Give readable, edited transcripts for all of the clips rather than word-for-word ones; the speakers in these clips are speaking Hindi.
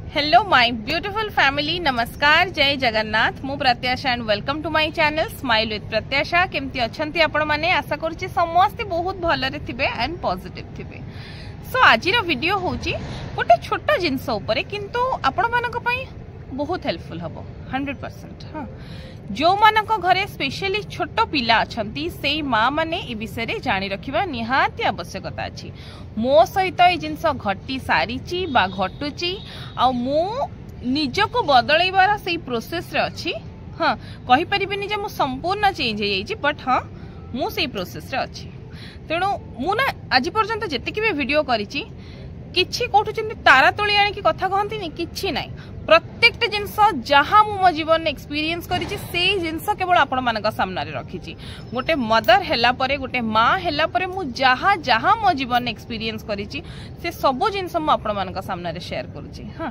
हेलो माय ब्यूटीफुल फैमिली, नमस्कार, जय जगन्नाथ। मु Pratyasha and welcome to my channel smile with Pratyasha. केमती अछंती आपण माने? आशा करूची समस्त बहुत भलरे थिबे एंड पॉजिटिव थिबे। सो आजिर वीडियो होची गोटे छोटा जिंस ऊपर, किंतु आपण मानक पई बहुत हेल्पफुल हबो 100%। हां, जो मानक घरे स्पेशली छोट पिला अछंती सेई माँ माने ए विषय जानी रखिबा निहाती आवश्यकता अछि। मो सहित ए जिंस घटी सारीची बा घटुची आ मु निजको बदलैबार सेई प्रोसेस रे अछि। हां, कहि परिबिनी जे मु संपूर्ण चेंज हे जाइछि, बट हां मु सेई प्रोसेस रे अछि। तेणु मु ना आज पर्यंत जेतिकी भी वीडियो करिछि किछि कोठु चिंती तारा तोली आनी की कथा कहंतीनी, किछि नाही। प्रत्येक जिनस जहाँ मु मो जीवन एक्सपीरियंस करिछि सेई जिनस केवल आपण मानक सामने रे रखिछि। गोटे मदर हैला परे, गोटे माँ हैला परे मु जहाँ जहाँ मो जीवन एक्सपीरियंस करिछि से सब जिनस मु आपण मानक सामने रे शेयर करूछि। हां,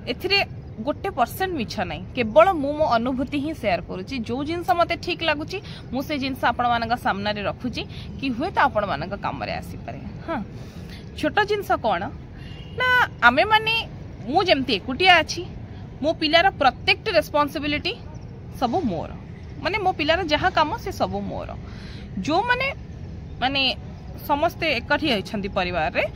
एथिरे गोटे परसेंट मिछ नाही, केवल मु मो अनुभूति ही शेयर करूछि। जो जिनस मते ठीक लागुछि मु से जिनस आपण मानक सामने रे रखुछि कि हुए त आपण मानक काम रे आसी पारे। हां, छोट जिनस कोन ना आमे माने मु जेमती एकुटिया अछि, मो पिलार प्रत्येक रेस्पॉन्सिबिलिटी सब मोर, माने मो पिलार जहाँ काम से सब मोर। जो माने माने समस्ते एकठी अछंती परिवार रे,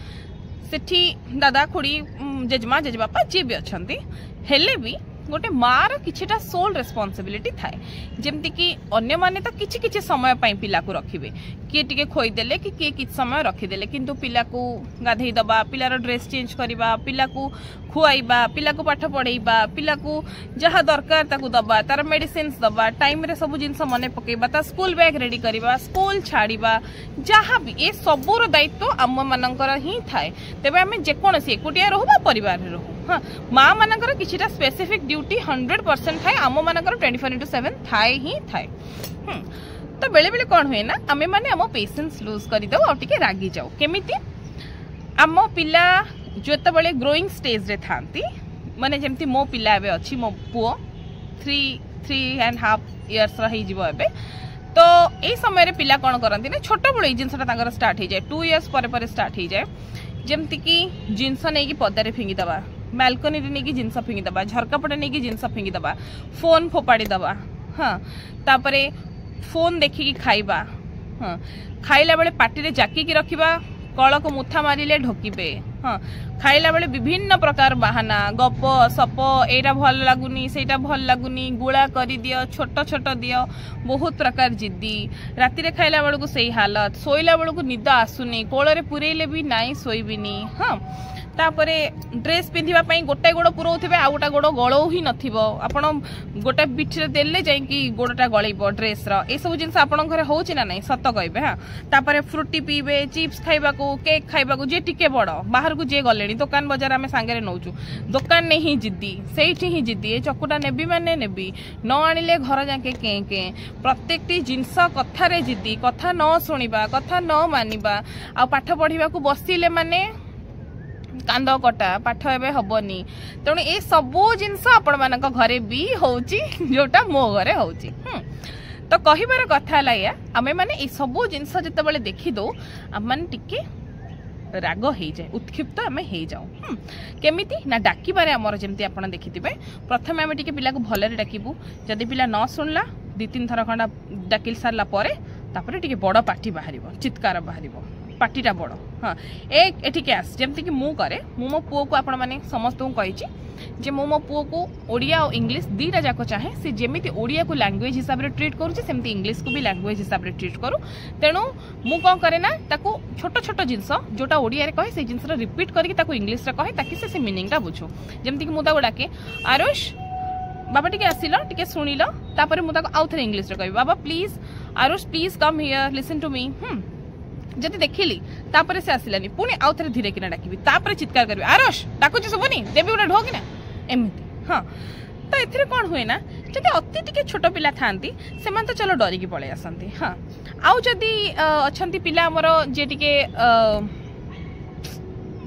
सेठी दादा खुड़ी जेजमा जेजबापा जे भी अछंती, हेले भी गोटे मार किछिटा सोल रेस्पॉन्सिबिलिटी थाए। जेमती कि अन्य माने तो किछि किछि समय पई पिला को रखिबे, किए टिके खोई देले कि किए किछ समय रखी देले, किंतु पिला को गाधेई दबा, पिलार ड्रेस चेंज करिबा, पिला को खुआइबा, पिला को पाठ पढ़ेइबा, पिला को जहाँ दरकार ताकू दबा, तार मेडिसिन्स दबा, टाइम रे सब जिनस मने पकेबा, ता स्कूल बैग रेडी करिबा, स्कूल छाड़िबा, जहाँ भी ए सबुर दायित्व आम मानकर ही थाए। तेबे आमे जे कोनसी एकुटिया रहू बा परिवार रे रहू, हां, माँ मानकर किछिटा स्पेसिफिक ड्यूटी 100% थाए, आम मानकर 24/7 थाए ही थाए। तो बेले बेले कौन हुए ना, आमे माने आम पेशेंस लूज कर दो और टिके रागी जाओ। केमिति आम पिला जोतबेले ग्रोइंग स्टेज रे थांती, माने जेमती मो पिला एबे अछि, मो पुओ 3.5 इयर्स रही जीवो एबे। तो ए समय रे पिला कोन करंती ना, छोट बळे जिंसटा तांगर स्टार्ट हे जाय, 2 इयर्स परे परे स्टार्ट हे जाय। जेमती कि जिंस नै कि पदारे फिंगी दबा, बालकनी रे नै कि जिंस फिंगी दबा, झरका पटे नै कि जिंस फिंगी दबा, फोन फोपाड़ी दबा। हां, तापरे फोन देखि कि खाइबा। हां, खाइला बेले पाटी रे जाकी कि रखिबा, कळ को मुथा मारिले ढोकिबे। हां, खाइला बेले विभिन्न प्रकार बहाना, गप सप, एटा भल लागुनी सेटा भल लागुनी, गुळा करि दियो, छोट छोट दियो, बहुत प्रकार जिद्दी। राति रे खाइला बेले को सही हालत, सोइला बेले को निद आसुनी, कोळ रे पुरेइले भी नाई सोइबिनी। हां, तापरे ड्रेस पिंधिबा पई गोटे गोड़ पुरौथिबे, आ गोटा गोड़ गळौ ही नथिबो, आपण गोटे बिठरे देले जाई कि गोड़टा गळैबो ड्रेस रो। ए सब जिंस आपण घरे होउची ना नाही, सत कहबे। हां, तापरे फ्रूटी पीबे, चिप्स खाइबा को, केक खाइबा को, जे टिके बड़ बाहर को जे गलेनी, दुकान बाजार आमे सांगरे नौचू, दुकान ने ही जिद्दी, सेठी ही जिद्दी, ए चकुटा नेबी माने नेबी, न आनिले घर जाके के के, प्रत्येकटी जिंस कथा रे जिद्दी, कथा न सुनिबा, कथा न मानिबा, आ पाठ पढिबा को बसिले माने कांद कटा, पाठ एबे हबनी। तेणु ए सबू जिनस आपण मानक घरे भी होउची, जोटा मो घरे होउची। तो कहिबार कथा लाया, आमे माने ए सबू जिनस जतेबेले देखि दो, आम माने टिके राग हे जाए, उत्क्षिप्त आमे हे जाऊ। केमिति ना डाकिबारे हमर जेमति आपण देखिथिबे, प्रथमे आमे टिके पिला को भलरे डाकिबू, जदि पिला न सुनला 2-3 थर खंडा डाकिल सारला परे, तापरे टिके बड़ पाटी बाहरिबो, चित्कार बाहरिबो, पाटीटा बड़। हाँ, एक एठिके आस, जेमति कि मु करे, मु मो पुओ को आपण माने समस्त को कहिछि जे मु मो पुओ को ओडिया और इंग्लिश दीटा जाको चाहे, से जेमिति ओडिया को लैंग्वेज हिसाब रे ट्रीट करूछि, सेमति इंग्लिश को भी लैंग्वेज हिसाब रे ट्रीट करू। तेणु मु कोन करे ना, ताको छोट छोट जिंस जोटा ओडिया रे कहे से जिंस रे रिपीट करके ताको इंग्लिश रे कहे, ताकि से मीनिंगटा बुझो। जेमति कि मु ताको डाके, आरुष बाबा टिके आसिलो, टिके सुनिलो, तापरे मु ताको आउ थरे इंग्लिश रे कहबी, बाबा please, Aarush please come here, listen to me. जदि देखिली तापरे से आसिलानी, पुणी आउ थरे धीरे किना डाकिबी, तापरे चित्कार करबी, आरुष डाकुची सुबनी, देबी उडा ढोकी ना, एमिति। हां, तो एथिरे कोन हुए ना, जदि अति टिके छोट पिला थांती, सेमान तो चलो डरी की पळे आसंती। हां, आउ जदि अछंती पिला हमर जे टिके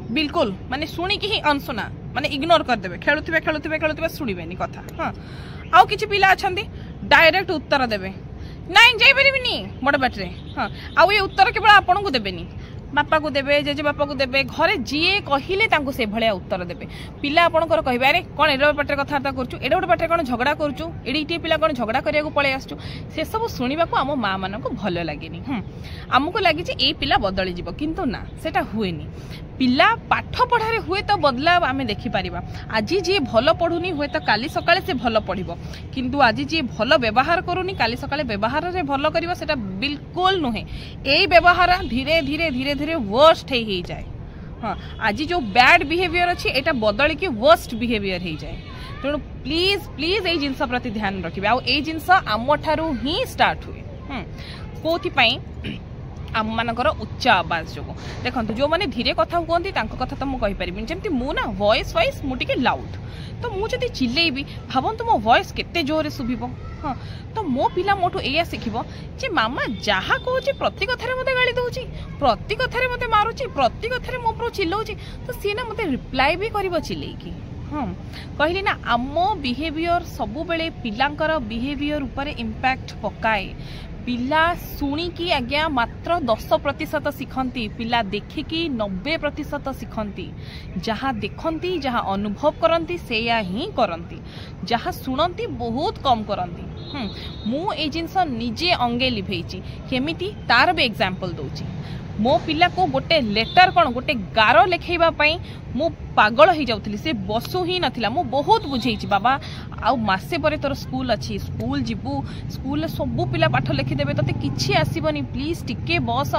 बिल्कुल माने शुणी कि ही अनसुना, माने इग्नोर कर देबे, खेलुथिबे खेलुथिबे खेलुथिबे सुनिबेनी कथा। हां, आउ किछि पिला अछंती डायरेक्ट उत्तर देबे, नाइन जाई परिबिनी बड़ बाटरे। हाँ, आउ ये उत्तर केवल आपन को देबेनी, बापा को देवे जेजे बापा को देवे घरे जी कहले से भाया उत्तर देवे पिला आपंकर कहे अरे कौन एडे पाटे कथबार्ता करूँ एडे गोटे पाटे कौन झगड़ा करूँ एडे पिला कौन झगड़ा करने पलि आसु से सब शुणा आम माँ मान भल लगे आमको लगी ये पिला बदली जीव किंतु ना सेटा हुएनी पिला पाठ पढ़ारे हुए तो बदलाव आम देखिपर आज जी भल पढ़ुनी हुए तो काली सकाळे से भल पढ़ किंतु आज जी भल व्यवहार करूनी काली सकाळे व्यवहार रे भल करिवो सेटा बिल्कुल नुहे एई व्यवहार धीरे धीरे धीरे धीरे वर्स्ट हो जाए। हाँ आज जो बैड बिहेवियर अच्छी एटा बदल की वर्स्ट बिहेवियर हो जाए तेणु प्लीज प्लीज ये जिनस प्रति ध्यान रखिए आउ ए जिनस आम ठारू ही स्टार्ट हुए कोथिपाई आम मानकर उच्च आवाज जो देखो जो मैंने धीरे कथा कहती कथा तो मुझे कहीपरि जमी मु ना वॉइस वाइज मुझे लाउड तो मुझे चिल्लेबी भावतु मो वॉइस केते जोरे शुभ हाँ तो मो पिला मोठू या शिखब जे मामा जहाँ कहूँ प्रति कथार मत गाड़ी दूसरी प्रति कथार मत मारुची प्रति कथार मो पर चिल्लाऊँ तो सी ना मत रिप्लाई भी कर चिल्लेकी हाँ कहली ना आम बिहेवियर सबु बेले पिलांकर बिहेवियर उपरे इम्पैक्ट पकाए पिला शुणिकी आज्ञा मात्र 10% शिखती पिला देखिकी 90% शिखती जहाँ देखती जहाँ अनुभव करती से ही करती जहाँ शुणती बहुत कम करती मु ए जिनस निजे अंगे लिभेची केमिति तार भी एग्जांपल दूची मो पिला को गोटे लेटर कौन गोटे गार लिखेबा पई मु पागल हो जाउथली से बसु ही नथिला मु बहुत बुझेइची बाबा आउ मासे परे तोर स्कूल अच्छी स्कूल जीवु स्कूल सबु पिला पाठ लिखिदेवे तते किछि आसीबनी प्लीज टिके बस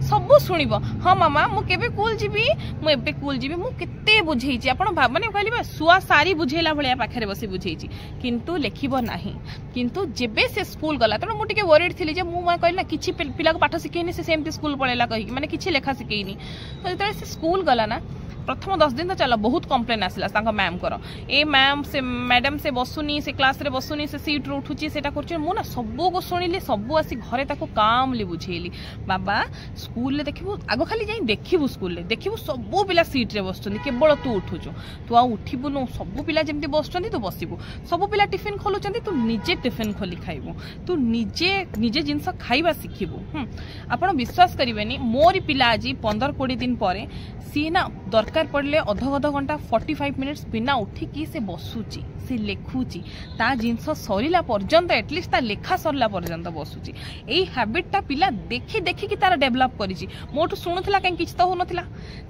सबु सुनिब हाँ मामा मु केबे कूल जीवी मु एबे कूल जीवी मु केते बुझेइची आपण माने कहलिबा सुआ सारी बुझेला भलिया पाखरे बसी बुझेइची किंतु लेखिबो नाही किंतु जेबे से स्कूल गला तण मु टिके वरीड थिली जे मु कहली ना किछि पिला को पाठ सिखेइनी से सेमती स्कूल पळेला कहि माने किछि लेखा सिखेइनी तो जेते से स्कूल गला ना प्रथम 10 दिन तो चलो बहुत कंप्लेन आसला मैम कर ए मैम से मैडम से बसुनी से क्लास रे बसुनी से सीट रे उठुची सेटा करछि मु ना सबो को सुनिली सबो आसी घरे ताको कामली बुझेली बाबा स्कूल ले देखिबु आगो खाली जाई देखिबु स्कूल ले देखिबु सबो पिला सीट रे बसुनी केवल तू उठुचु तू आ उठिबु नो सबो पिला जेमती बसुचंदी तू बसिबु सबो पिला टिफिन खोलुचंदी तू निजे टिफिन खोली खाइबु तू निजे निजे जिंस खाइबा सिखिबु आपण विश्वास करिवेनी मोर पिला आज 15-20 दिन परे सी ना दरकार पड़े अध घंटा 45 मिनिट्स बिना उठिकी से बसुची से लेखुची ता जिनस सरीला पर्यंत एटलिस्ट ता लेखा सरला पर्यंत बसुची एई हैबिटटा पिला देखि देखि कि तार डेवलप करिची मोटू सुनुथला काई किछ तो होनथला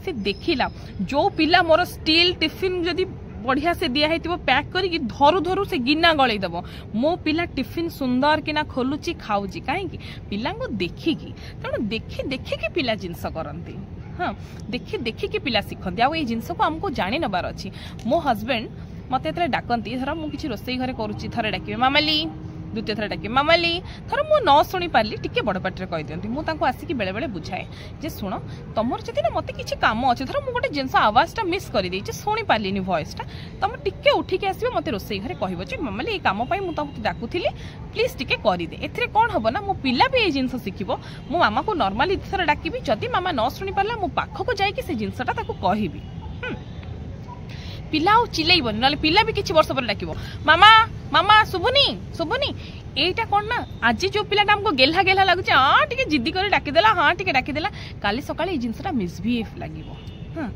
से देखिला जो पिला मोर स्टील टिफिन जदी बढ़िया से दिया है पैक करके धरु धरु से गिना गलई दब मो पिला टिफिन सुंदर किना खोलुची खाऊची कहीं पिला को देखिकी तेणु देखि देखिकी पिला जिनस करती हाँ देखि देखिकी पिला शिखती आ जिनस को आमको जानी नबार अच्छी मो हजबैंड मत डाकती धर मुझे रोसई घरे करुच्ची थे डाके मामाली द्वितीय थर डाके मामाली थर मु न शुणी पार्ली टिके बड़ पाटे कही दिखती मुझे आसिक बेले बेले बुझाए जे शुण तुम जब ना मत किसी कम अच्छे धर मुझे गोटे जिनस आवाज़टा मिस कर शुणी पार्ली भॉइसटा तुम टिके उठिकी आसो मत रोसई घरे कह मामाली ये कम मुझे डाकुली प्लीज टिके करदे ए कौन हम ना मो पिला भी ये जिनस शिखब मो मामा को नॉर्मली थर डाकि जदि मामा न शुणी पार्ला मो पाखक जाकि से जिनसटा कहबी पिला चिल्लैबनी ना पिला भी किसी वर्ष पर डाकिबो मामा मामा शुभुनी शुभुनी एटा कौन ना आज जो पिलाटा हमको गेल्हा गेल्हा लगुच हाँ टिके जिद्दी कर डाकिदेला हाँ टिके डाकिदेला काली सकाळे ए जिनसटा मिसबिहेव लागिबो हाँ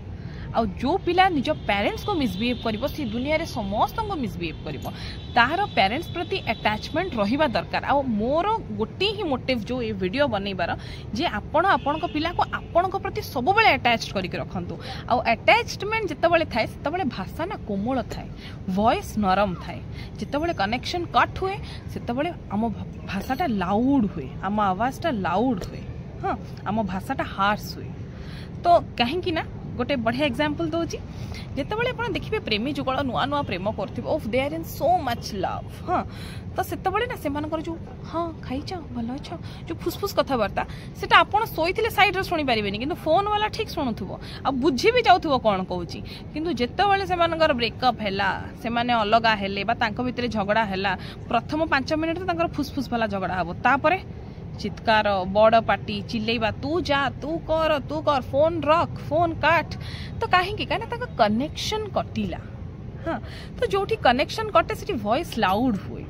आ जो पिला निज पेरेंट्स को मिसबिहेव करिवो से दुनिया रे समस्त को मिसबिहेव करिवो तार पेरेंट्स प्रति अटैचमेंट रहिबा दरकार आ मोर गोटे ही मोटिव जो ये वीडियो बनैबार जे आपण आपणक पिला को आपणक प्रति सब बेले अटैच्ड करके रखंतु आ अटैचमेंट जेतेबेले थाए सेतेबेले भाषा ना कोमल थाए वॉइस नरम थाए जेतेबेले कनेक्शन कट हुए सेतेबेले आम भाषाटा लाउड हुए आम आवाजटा लाउड हुए हाँ आम भाषाटा हार्श हुए तो कहीं ना गोटे बढ़िया एग्जांपल दूची जितेबाला आप देखिए प्रेमी जुगल नुआ नुआ प्रेम कर ओफ they are in so much love हाँ तो से ना से जो हाँ खाईच भल अच्छ जो फुसफुस कथबार्ता से आप शोते सैड्रे शुणी पारे कि फोन वाला ठीक शुणुव आ बुझी भी जाऊँ कौन कौन कि जितेबाला से ब्रेकअप है से अलगा हेले भितर झगड़ा है प्रथम 5 मिनिट फुसफुस वाला झगड़ा हम तापर चित्कार बड़ पार्टी चिल्लेबा तू जा तू कर फोन रख फोन काट तो कहीं कनेक्शन कटिला हाँ तो जो कनेक्शन कटे से वॉइस लाउड हुए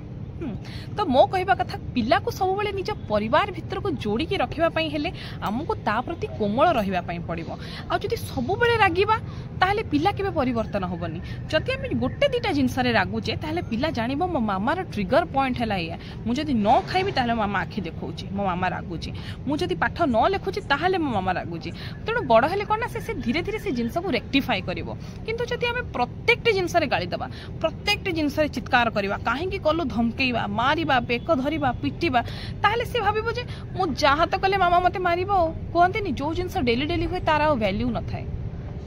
तो मो कहवा कथा पिला को सब बेले निज परिवार भितर को जोड़ी के रखिबा पई हेले हमको ता प्रति कोमल रहिबा पई पड़िबो आ जदी सब बेले रागिबा ताहले पिला केबे परिवर्तन होबनी जदी हम गोटे दिटा जिंस रे रागुचे ताहले पिला जानिबो मो मामा रो ट्रिगर पॉइंट हैला या मु जदी न खाइबी ताहले मामा आखि देखौची मो मामा रागुची मु जदी पाठ न लेखुची ताहले मो मामा रागुची तेणु बड़ हेले कोना से धीरे धीरे से जिंस को रेक्टिफाई करिवो किंतु जदी हम प्रत्येक जिंस रे गाली दबा प्रत्येक जिंस रे चित्कार करबा काहे कि कलु धमकेइबा मारिबा बेक धरिबा पिटिबा ताहले से भाबिबो जे मु जहा तो कले मामा मते मारिबो कहंतिनी जो जिंस डेली डेली हुए तार वैल्यू न थाए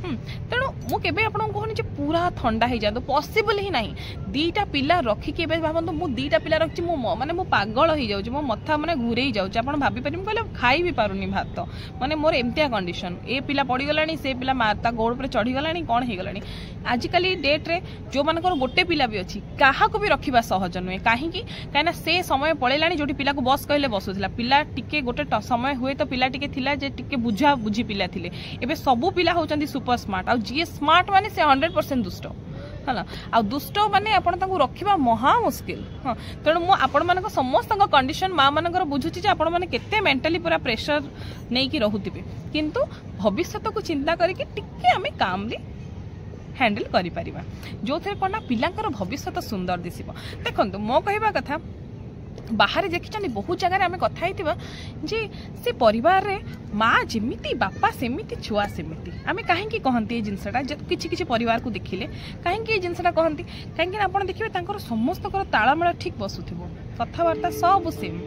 तेणु मु केबे आपन कहनी जे पूरा ठंडा हो जातो पॉसिबल ही नहीं दीटा पिला रखी के भावतु मु दीटा पिला रखी मु माने मु पागल हो जाउची मो मथा माने घुरे जाउची आपन भाबी परिम कहले खाई भी पारुनी भात माने मोर एमतिया कंडीशन ए पिला पड़ी गलानी से पिला माता गोड़ पर चढ़ी गलानी कोन हे गलानी आजिकली डेट रे जो मानकर गोटे पिला भी अच्छी काहा को भी रखिबा सहज नुहे काहे कि काना से समय पळेलानी जोटी पिला को बस कहले बसुथिला पिला टिके गोटे समय हुए तो पिला टिके थिला जे टिके बुझा बुझी पिला थिले एबे सबु पिला होचंदी सुपर स्मार्ट आ जी स्मार्ट माने से 100% दुष्ट है आ दुष्ट माने आपण तांको रखिबा महा मुश्किल हां तेणु मु आपण मानक समस्त कंडीशन माँ मानकर बुझुची जे आपण माने केते मेंटली पूरा प्रेशर नै कि रहुतिबे किंतु भविष्य को चिंता करके टिके हमें कामली हैंडल करि परिबा जो थे कोना पिलांकर भविष्य सुंदर दिसिबो देखंतु मो कहबा कथा बाहर देखी बहुत जगह आम कथा जे से परिवार रे माँ जमीती बापा सेमिति छुआ सेमिति आम कहीं कहती जिनसा किसी परिवार को देखिले कहीं जिनसा कहती कहीं आप देखिए समस्त तालमेल ठीक बसुथिबो कथबार्ता सब सेम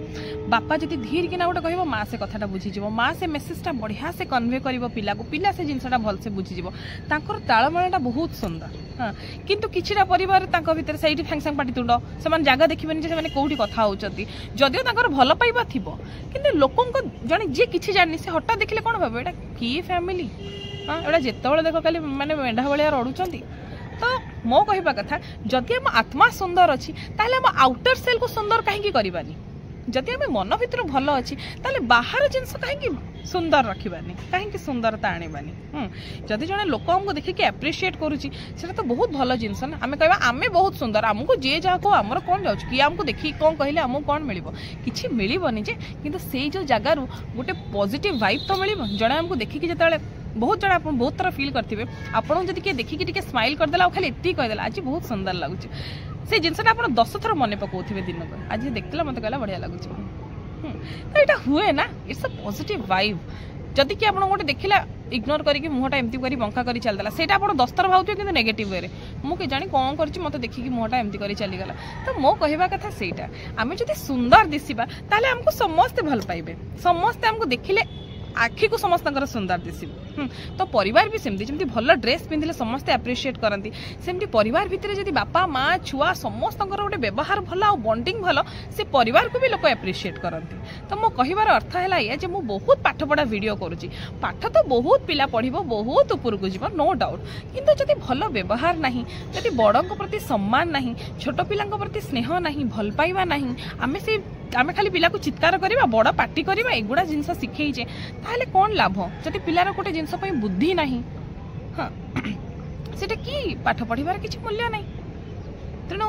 बापा जब धीर किना गोटे कह माँ से कथाटा बुझीज माँ से मेसेजटा बढ़िया से कन्वे कर पिला को पिला से जिनसा भलसे बुझीज तालमेलटा बहुत सुंदर हाँ किंतु किछिटा परिवार भितर से फैंगसांग पाटितुंड से जगह देखिबेनि जे कौटी कथा होचंती जदियो तांकर भल पाइबा थिबो किंतु लोकंक जने जे किछि जानि से हटा देखिले कोन भाबे एटा की फैमिली हाँ एटा जेतेबेले देखो खाली माने मेंढा भलिया रडुचंती तो मो कहबा कथा जदि हम आत्मा सुंदर अछि ताले हम आउटर सेल को सुंदर काहे करबानी जदि हम मन भितर भल अच्छी ताले बाहर जिनस कहीं सुंदर रखबानी कहीं सुंदरता आने जदि जड़े लोक हमको देखिए एप्रिशिएट करुच्ची से तो बहुत भल जिनस ना आम कह आम बहुत सुंदर आमको जी जहाँ को आमर कौन जाऊँ किए आमको देखिए कौन कहले आमको कौन मिल कि मिलनी जे कि से जो जगार गोटे पॉजिटिव वाइब तो मिल जड़े हमको देखिए जिते बहुत जन आप बहुत थर फिल करेंगे आपको जब किए देखिए स्माइल करदेला खाली एति कहीदेला आज बहुत सुंदर लगुच से जिनसा आप 10 थर मन पकाउे दिन को आज देखला मत कहला बढ़िया लगुच तो यहाँ हुए ना इट्स अ पॉजिटिव वाइब जदि कि आप गोटे देखला इग्नोर करके मुहटा एमती कर बंका कर चलदेला से आप 10 थर भावुए कि नेगेटिव वे मुझे जानी कौन कर मत देखिए मुहटा एमती कर चलीगला तो मो कहवा कथा सेटा आम जब सुंदर दिशा ताले हमको समस्ते भल पाइबे समस्ते हमको देखिले आखि को समस्त सुंदर दिशो तो परिवार भी सेमती जमी भल ड्रेस पिंधिले समस्ते एप्रिशिएट करती सेमती परिवार भितर जदि बापा माँ छुआ समस्त गोटे व्यवहार भल आ बॉन्डिंग भल से परिवार को भी लोक एप्रिशिएट करती तो मो कहिबार अर्थ है या जे मु बहुत पाठ पढ़ा वीडियो करुच्ची पाठ तो बहुत पिला पढ़िबो बहुत ऊपर को जीव नो डाउट किंतु जदि भल व्यवहार नहीं जदि बड़ प्रति सम्मान नहीं छोट पिला प्रति स्नेह नहीं भल पाइबा नहीं आमे से आमे खाली पिला को चित्कार करवा बड़ पार्टी करवा एगुड़ा जिनस शिखेचे ताहले कौन लाभ जदि पिलार गोटे जिनस बुद्धि नहीं हाँ सेटा कि पाठ पढ़िबार किछि मूल्य नहीं तेणु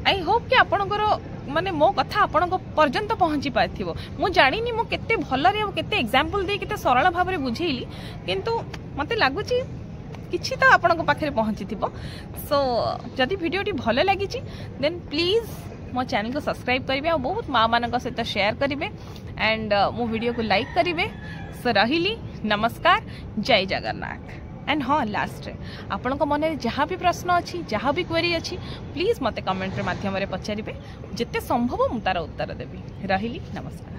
आई होप कि आपणकर माने मो कथा आपण पर्यंत पहुँची पारिथिबो मु जानिनी मु केते भलरे केते एग्जांपल दे केते सरल भाव में बुझेइली किंतु मते लागुची किछि तो आपण पाखे पहुँची थिबो सो जदि वीडियोटी भल लगी देन प्लीज मो चैनल को सब्सक्राइब करेंगे और बहुत माँ मान सहित शेयर करेंगे एंड मो वीडियो को लाइक करेंगे सो रही नमस्कार जय जगन्नाथ एंड हाँ लास्ट आपण मन में जहाँ भी प्रश्न अच्छी जहाँ भी क्वेरी अच्छी प्लीज मते कमेंट माध्यम पचारे जिते संभव मु तार उत्तर देवी रही नमस्कार।